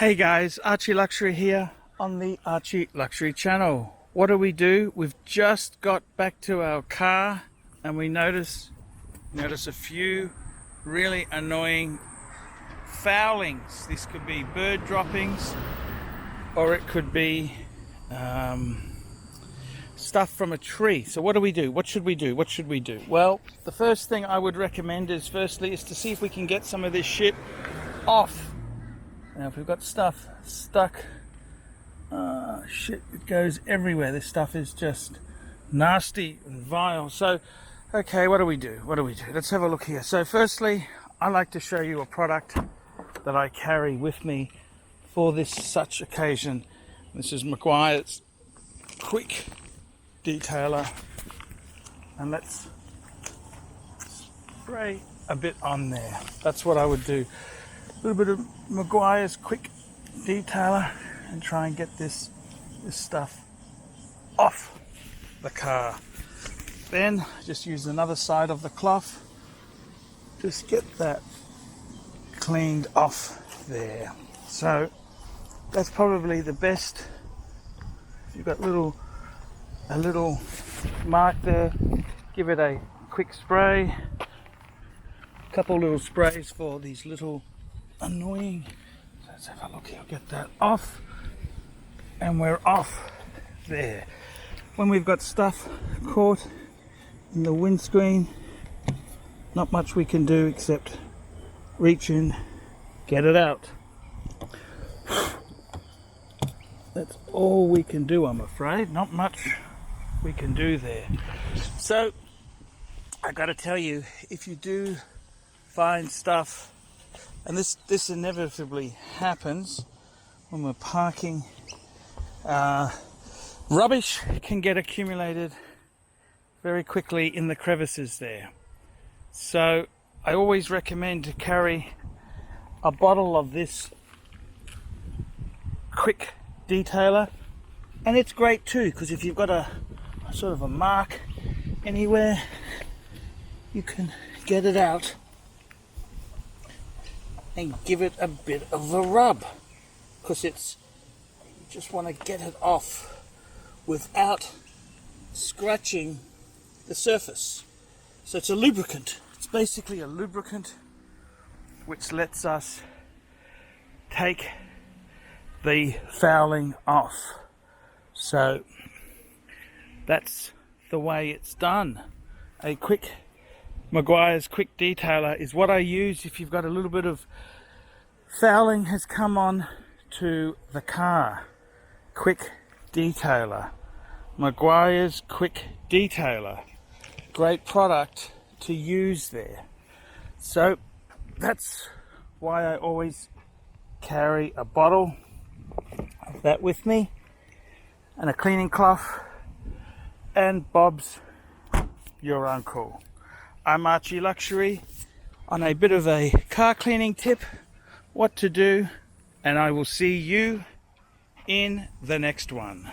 Hey guys, ArchieLuxury here on the ArchieLuxury channel. What do? We've just got back to our car and we notice a few really annoying foulings. This could be bird droppings or it could be stuff from a tree. So what do? What should we do? Well, the first thing I would recommend is to see if we can get some of this shit off. Now if we've got stuff stuck, shit, it goes everywhere. This stuff is just nasty and vile. So okay, what do we do? Let's have a look here. So firstly, I like to show you a product that I carry with me for this such occasion. This is Meguiar's Quick Detailer, and let's spray a bit on there. That's what I would do. A little bit of Meguiar's Quick Detailer and try and get this stuff off the car. Then just use another side of the cloth. Just get that cleaned off there. So that's probably the best. If you've got a little mark there, give it a quick spray. A couple little sprays for these little annoying. So let's have a look here. Get that off, and we're off there. When we've got stuff caught in the windscreen, not much we can do except reach in, get it out. That's all we can do, I'm afraid. Not much we can do there. So I gotta tell you, if you do find stuff, and this inevitably happens when we're parking, rubbish can get accumulated very quickly in the crevices there. So I always recommend to carry a bottle of this Quick Detailer, and it's great too because if you've got a sort of a mark anywhere, you can get it out and give it a bit of a rub, because you just want to get it off without scratching the surface. So it's a lubricant. It's basically a lubricant which lets us take the fouling off. So that's the way it's done. A Meguiar's Quick Detailer is what I use if you've got a little bit of fouling has come on to the car. Quick Detailer. Meguiar's Quick Detailer. Great product to use there. So that's why I always carry a bottle of that with me, and a cleaning cloth, and Bob's your uncle. I'm ArchieLuxury on a bit of a car cleaning tip, what to do, and I will see you in the next one.